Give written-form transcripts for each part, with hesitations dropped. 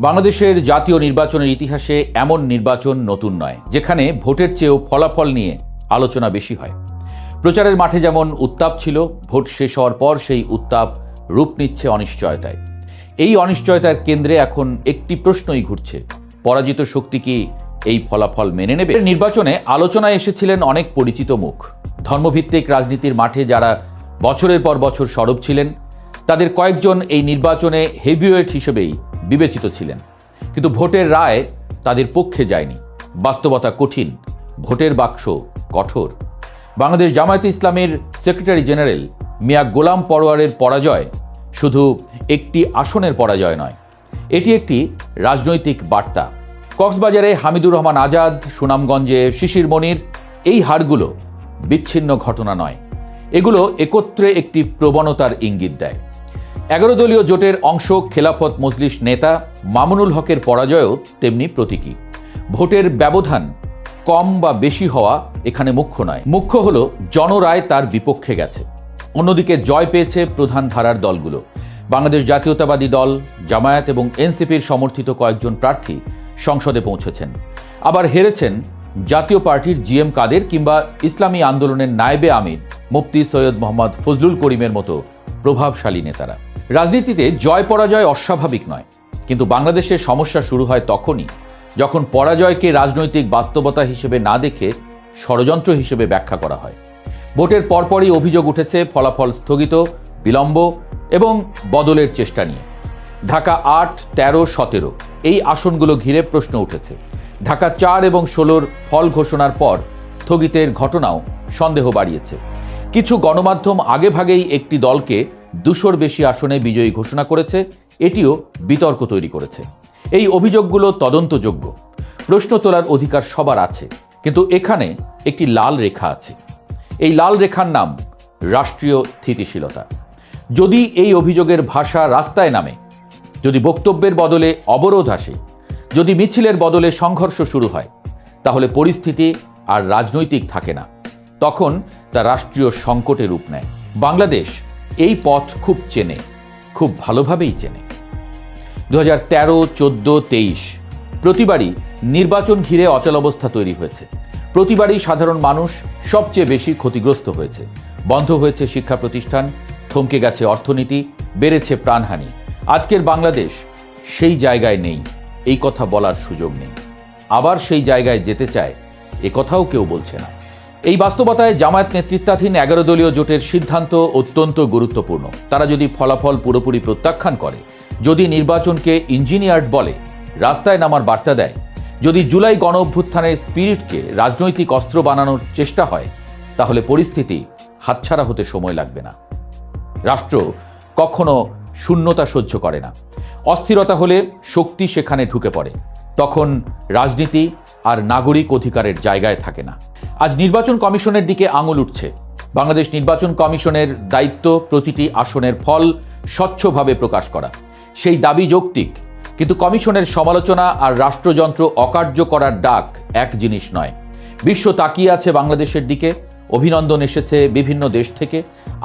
বাংলাদেশের জাতীয় নির্বাচনের ইতিহাসে এমন নির্বাচন নতুন নয়, যেখানে ভোটের চেয়েও ফলাফল নিয়ে আলোচনা বেশি হয়। প্রচারের মাঠে যেমন উত্তাপ ছিল, ভোট শেষ হওয়ার পর সেই উত্তাপ রূপ নিচ্ছে অনিশ্চয়তায়। এই অনিশ্চয়তার কেন্দ্রে এখন একটি প্রশ্নই ঘুরছে: পরাজিত শক্তি কি এই ফলাফল মেনে নেবে? নির্বাচনে আলোচনায় এসেছিলেন অনেক পরিচিত মুখ। ধর্মভিত্তিক রাজনীতির মাঠে যারা বছরের পর বছর সরব ছিলেন, তাদের কয়েকজন এই নির্বাচনে হেভিওয়েট হিসেবেই বিবেচিত ছিলেন। কিন্তু ভোটের রায় তাদের পক্ষে যায়নি। বাস্তবতা কঠিন, ভোটের বাক্স কঠোর। বাংলাদেশ জামায়াতে ইসলামের সেক্রেটারি জেনারেল মিয়া গোলাম পরোয়ারের পরাজয় শুধু একটি আসনের পরাজয় নয়, এটি একটি রাজনৈতিক বার্তা। কক্সবাজারে হামিদুর রহমান আজাদ, সুনামগঞ্জে শিশির মনির, এই হারগুলো বিচ্ছিন্ন ঘটনা নয়, এগুলো একত্রে একটি প্রবণতার ইঙ্গিত দেয়। 11 দলীয় জোটের অংশ খেলাফত মজলিস নেতা মামুনুল হকের পরাজয়ও তেমনি প্রতীকী। ভোটের ব্যবধান কম বা বেশি হওয়া এখানে মুখ্য নয়, মুখ্য হলো জনরায় তার বিপক্ষে গেছে। অন্যদিকে জয় পেয়েছে প্রধান ধারার দলগুলো। বাংলাদেশ জাতীয়তাবাদী দল, জামায়াত এবং এনসিপির সমর্থিত কয়েকজন প্রার্থী সংসদে পৌঁছেছেন। আবার হেরেছেন জাতীয় পার্টির জিএম কাদের কিংবা ইসলামী আন্দোলনের নায়েবে আমির মুফতি সৈয়দ মোহাম্মদ ফজলুল করিমের মতো প্রভাবশালী নেতারা। রাজনীতিতে জয় পরাজয় অস্বাভাবিক নয়, কিন্তু বাংলাদেশের সমস্যা শুরু হয় তখনই যখন পরাজয়কে রাজনৈতিক বাস্তবতা হিসেবে না দেখে ষড়যন্ত্র হিসেবে ব্যাখ্যা করা হয়। ভোটের পরপরই অভিযোগ উঠেছে ফলাফল স্থগিত, বিলম্ব এবং বদলের চেষ্টা নিয়ে। ঢাকা 8, 13, 17 এই আসনগুলো ঘিরে প্রশ্ন উঠেছে। ঢাকা 4 এবং 16 ফল ঘোষণার পর স্থগিতের ঘটনাও সন্দেহ বাড়িয়েছে। কিছু গণমাধ্যম আগেভাগেই একটি দলকে 200-র বেশি আসনে বিজয়ী ঘোষণা করেছে, এটিও বিতর্ক তৈরি করেছে। এই অভিযোগগুলো তদন্তযোগ্য, প্রশ্ন তোলার অধিকার সবার আছে, কিন্তু এখানে একটি লাল রেখা আছে। এই লাল রেখার নাম রাষ্ট্রীয় স্থিতিশীলতা। যদি এই অভিযোগের ভাষা রাস্তায় নামে, যদি বক্তব্যের বদলে অবরোধ আসে, যদি মিছিলের বদলে সংঘর্ষ শুরু হয়, তাহলে পরিস্থিতি আর রাজনৈতিক থাকে না, তখন তা রাষ্ট্রীয় সংকটে রূপ নেয়। বাংলাদেশ এই পথ খুব চেনে, খুব ভালোভাবেই চেনে। 2013, 14, 23 প্রতিবারই নির্বাচন ঘিরে অচলাবস্থা তৈরি হয়েছে। প্রতিবারই সাধারণ মানুষ সবচেয়ে বেশি ক্ষতিগ্রস্ত হয়েছে। বন্ধ হয়েছে শিক্ষা প্রতিষ্ঠান, থমকে গেছে অর্থনীতি, বেড়েছে প্রাণহানি। আজকের বাংলাদেশ সেই জায়গায় নেই, এই কথা বলার সুযোগ নেই। আবার সেই জায়গায় যেতে চায়, এ কথাও কেউ বলছে না। এই বাস্তবতায় জামায়াত নেতৃত্বাধীন 11 দলীয় জোটের সিদ্ধান্ত অত্যন্ত গুরুত্বপূর্ণ। তারা যদি ফলাফল পুরোপুরি প্রত্যাখ্যান করে, যদি নির্বাচনকে ইঞ্জিনিয়ার্ড বলে, রাস্তায় নামার বার্তা দেয়, যদি জুলাই গণ অভ্যুত্থানের স্পিরিটকে রাজনৈতিক অস্ত্র বানানোর চেষ্টা হয়, তাহলে পরিস্থিতি হাতছাড়া হতে সময় লাগবে না। রাষ্ট্র কখনো শূন্যতা সহ্য করে না। অস্থিরতা হলে শক্তি সেখানে ঢুকে পড়ে, তখন রাজনীতি আর নাগরিক অধিকারের জায়গায় থাকে না। আজ নির্বাচন কমিশনের দিকে আঙুল উঠছে। বাংলাদেশ নির্বাচন কমিশনের দায়িত্ব প্রতিটি আসনের ফল স্বচ্ছভাবে প্রকাশ করা। সেই দাবি যৌক্তিক, কিন্তু কমিশনের সমালোচনা আর রাষ্ট্রযন্ত্র অকার্য করার ডাক এক জিনিস নয়। বিশ্ব তাকিয়ে আছে বাংলাদেশের দিকে, অভিনন্দন এসেছে বিভিন্ন দেশ থেকে।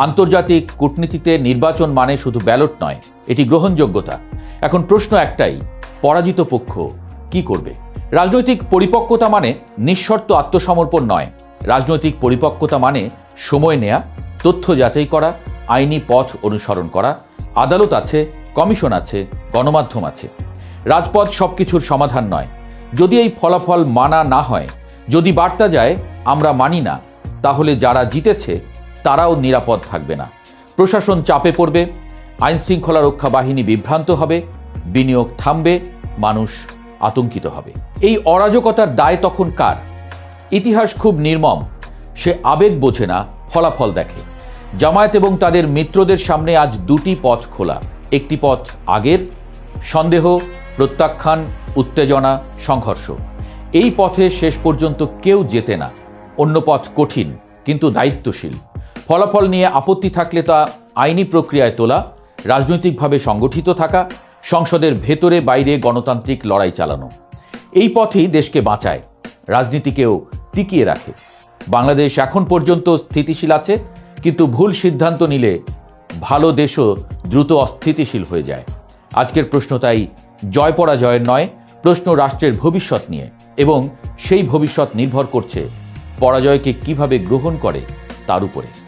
আন্তর্জাতিক কূটনীতিতে নির্বাচন মানে শুধু ব্যালট নয়, এটি গ্রহণযোগ্যতা। এখন প্রশ্ন একটাই: পরাজিত পক্ষ কি করবে? রাজনৈতিক পরিপক্কতা মানে নিঃশর্ত আত্মসমর্পণ নয়। রাজনৈতিক পরিপক্কতা মানে সময় নেয়া, তথ্য যাচাই করা, আইনি পথ অনুসরণ করা। আদালত আছে, কমিশন আছে, গণমাধ্যম আছে। রাজপথ সবকিছুর সমাধান নয়। যদি এই ফলাফল মানা না হয়, যদি বার্তা যায় আমরা মানি না, তাহলে যারা জিতেছে তারাও নিরাপদ থাকবে না। প্রশাসন চাপে পড়বে, আইন শৃঙ্খলা রক্ষা বাহিনী বিভ্রান্ত হবে, বিনিয়োগ থামবে, মানুষ আতঙ্কিত হবে। এই অরাজকতার দায় তখন কার? ইতিহাস খুব নির্মম। সে আবেগ বোঝে না, ফলাফল দেখে। জামায়াত এবং তাদের মিত্রদের সামনে আজ দুটি পথ খোলা। একটি পথ আগের: সন্দেহ, প্রত্যাখ্যান, উত্তেজনা, সংঘর্ষ। এই পথে শেষ পর্যন্ত কেউ জেতে না। অন্য পথ কঠিন কিন্তু দায়িত্বশীল। ফলাফল নিয়ে আপত্তি থাকলে তা আইনি প্রক্রিয়ায় তোলা, রাজনৈতিকভাবে সংগঠিত থাকা, সংসদের ভেতরে বাইরে গণতান্ত্রিক লড়াই চালানো। এই পথেই দেশকে বাঁচায়, রাজনীতিকেও টিকিয়ে রাখে। বাংলাদেশ এখন পর্যন্ত স্থিতিশীল আছে, কিন্তু ভুল সিদ্ধান্ত নিলে ভালো দেশও দ্রুত অস্থিতিশীল হয়ে যায়। আজকের প্রশ্ন তাই: জয় পরাজয়ের নয়, প্রশ্ন রাষ্ট্রের ভবিষ্যৎ নিয়ে, এবং সেই ভবিষ্যৎ নির্ভর করছে পরাজয়কে কিভাবে গ্রহণ করে তার উপরে।